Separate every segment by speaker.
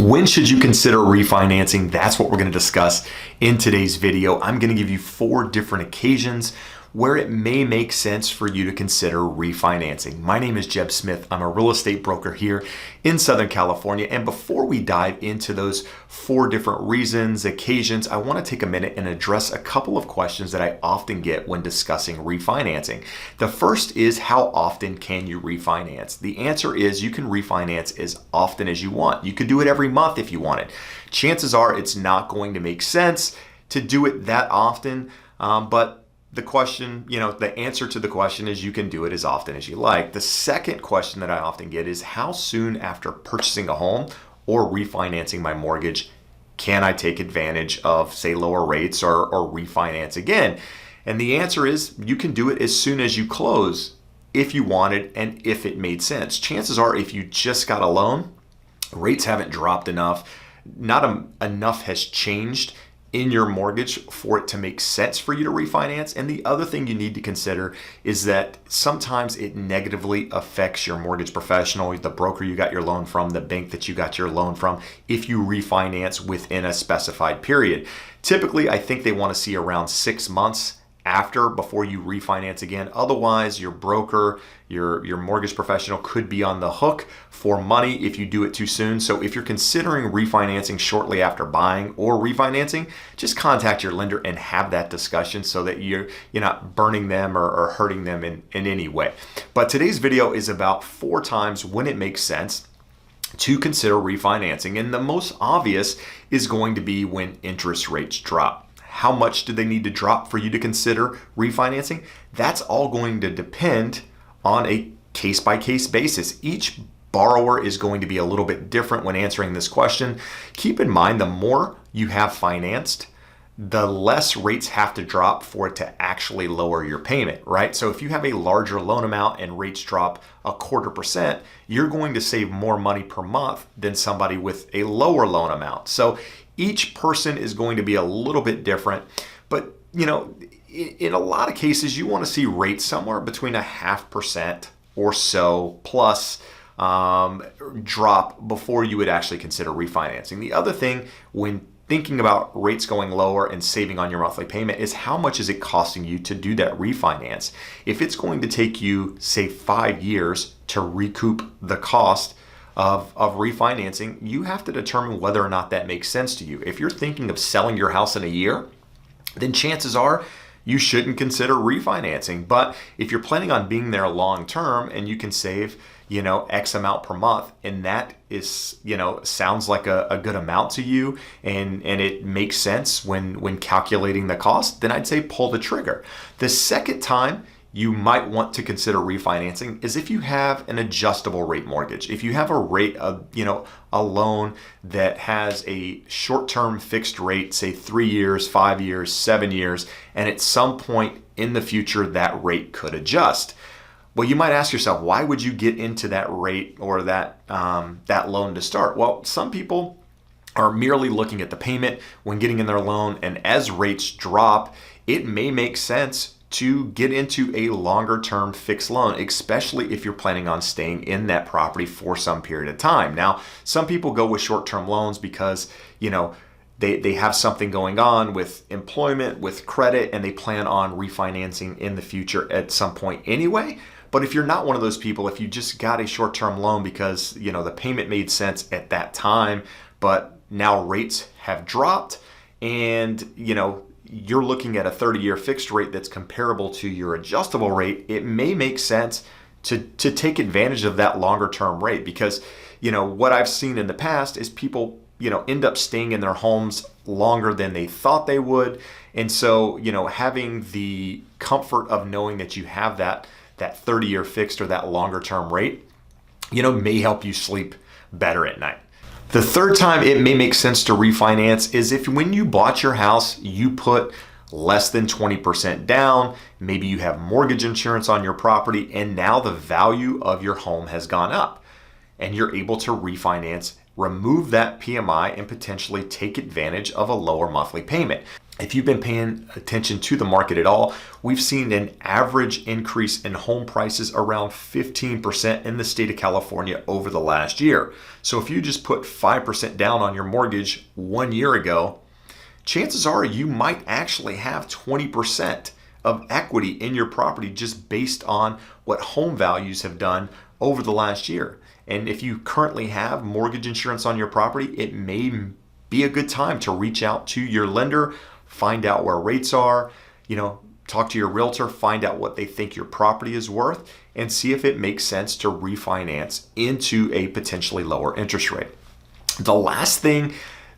Speaker 1: When should you consider refinancing? That's what we're going to discuss in today's video. I'm going to give you 4 different occasions where it may make sense for you to consider refinancing. My name is Jeb Smith. I'm a real estate broker here in Southern California. And before we dive into those 4 different reasons, occasions, I want to take a minute and address a couple of questions that I often get when discussing refinancing. The first is, how often can you refinance? The answer is you can refinance as often as you want. You could do it every month if you wanted. Chances are it's not going to make sense to do it that often, but the answer to the question is you can do it as often as you like. The second question that I often get is, how soon after purchasing a home or refinancing my mortgage can I take advantage of, say, lower rates or refinance again? And the answer is you can do it as soon as you close if you wanted and if it made sense. Chances are if you just got a loan, rates haven't dropped enough, enough has changed in your mortgage for it to make sense for you to refinance. And the other thing you need to consider is that sometimes it negatively affects your mortgage professional, the broker you got your loan from, the bank that you got your loan from, if you refinance within a specified period. Typically, I think they want to see around 6 months before you refinance again. Otherwise, your broker, your mortgage professional could be on the hook for money if you do it too soon. So if you're considering refinancing shortly after buying or refinancing, just contact your lender and have that discussion so that you're not burning them or hurting them in any way. But today's video is about 4 times when it makes sense to consider refinancing. And the most obvious is going to be when interest rates drop. How much do they need to drop for you to consider refinancing? That's all going to depend on a case-by-case basis. Each borrower is going to be a little bit different when answering this question. Keep in mind, the more you have financed, the less rates have to drop for it to actually lower your payment, right? So if you have a larger loan amount and rates drop 0.25%, you're going to save more money per month than somebody with a lower loan amount. So each person is going to be a little bit different, but in a lot of cases, you want to see rates somewhere between 0.5% or so plus drop before you would actually consider refinancing. The other thing when thinking about rates going lower and saving on your monthly payment is, how much is it costing you to do that refinance? If it's going to take you, say, 5 years to recoup the cost of refinancing, you have to determine whether or not that makes sense to you. If you're thinking of selling your house in a year, then chances are you shouldn't consider refinancing. But if you're planning on being there long term and you can save X amount per month, and that is sounds like a good amount to you, and it makes sense when calculating the cost, then I'd say pull the trigger. The second time you might want to consider refinancing is if you have an adjustable rate mortgage. If you have a rate of, a loan that has a short-term fixed rate, say 3 years, 5 years, 7 years, and at some point in the future that rate could adjust. Well, you might ask yourself, why would you get into that rate or that loan to start? Well, some people are merely looking at the payment when getting in their loan, and as rates drop, it may make sense to get into a longer term fixed loan, especially if you're planning on staying in that property for some period of time. Now, some people go with short-term loans because, they have something going on with employment, with credit, and they plan on refinancing in the future at some point anyway. But if you're not one of those people, if you just got a short-term loan because, the payment made sense at that time, but now rates have dropped and, you're looking at a 30-year fixed rate that's comparable to your adjustable rate, it may make sense to take advantage of that longer term rate, because what I've seen in the past is people end up staying in their homes longer than they thought they would. And so having the comfort of knowing that you have that 30-year fixed or that longer term rate may help you sleep better at night. The third time it may make sense to refinance is if when you bought your house, you put less than 20% down, maybe you have mortgage insurance on your property, and now the value of your home has gone up and you're able to refinance remove that PMI and potentially take advantage of a lower monthly payment. If you've been paying attention to the market at all, we've seen an average increase in home prices around 15% in the state of California over the last year. So if you just put 5% down on your mortgage 1 year ago, chances are you might actually have 20% of equity in your property just based on what home values have done over the last year. And if you currently have mortgage insurance on your property, it may be a good time to reach out to your lender, find out where rates are, talk to your realtor, find out what they think your property is worth, and see if it makes sense to refinance into a potentially lower interest rate. The last thing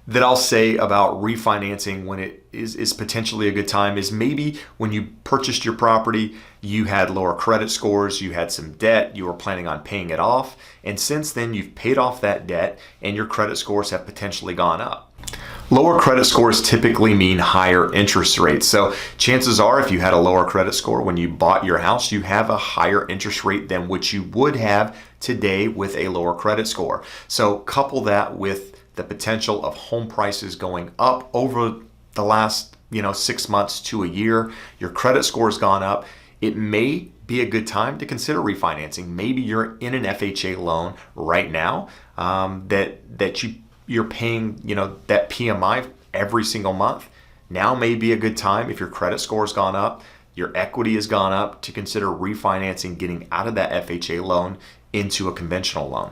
Speaker 1: that I'll say about refinancing when it is potentially a good time is maybe when you purchased your property, you had lower credit scores, you had some debt, you were planning on paying it off, and since then you've paid off that debt and your credit scores have potentially gone up. Lower credit scores typically mean higher interest rates. So chances are if you had a lower credit score when you bought your house, you have a higher interest rate than what you would have today with a lower credit score. So couple that with the potential of home prices going up over the last 6 months to a year, your credit score's gone up. It may be a good time to consider refinancing. Maybe you're in an FHA loan right now that you're paying that PMI every single month. Now may be a good time if your credit score's gone up, your equity has gone up, to consider refinancing, getting out of that FHA loan into a conventional loan.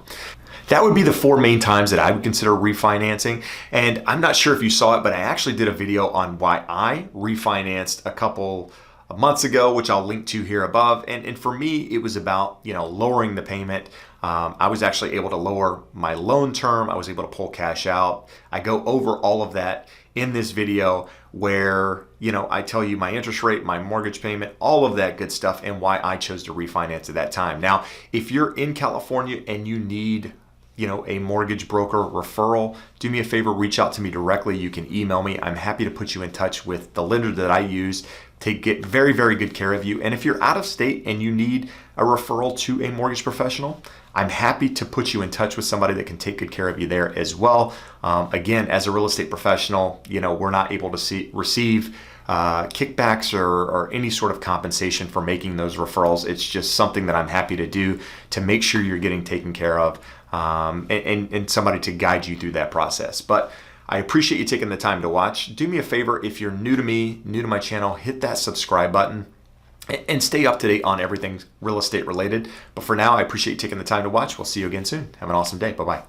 Speaker 1: That would be the 4 main times that I would consider refinancing. And I'm not sure if you saw it, but I actually did a video on why I refinanced a couple of months ago, which I'll link to here above. And for me, it was about lowering the payment. I was actually able to lower my loan term. I was able to pull cash out. I go over all of that in this video where I tell you my interest rate, my mortgage payment, all of that good stuff, and why I chose to refinance at that time. Now, if you're in California and you need a mortgage broker referral, do me a favor, reach out to me directly. You can email me. I'm happy to put you in touch with the lender that I use to get very, very good care of you. And if you're out of state and you need a referral to a mortgage professional, I'm happy to put you in touch with somebody that can take good care of you there as well. Again, as a real estate professional, we're not able to receive kickbacks or any sort of compensation for making those referrals. It's just something that I'm happy to do to make sure you're getting taken care of, and somebody to guide you through that process. But I appreciate you taking the time to watch. Do me a favor, if you're new to me, new to my channel, hit that subscribe button and stay up to date on everything real estate related. But for now, I appreciate you taking the time to watch. We'll see you again soon. Have an awesome day. Bye-bye.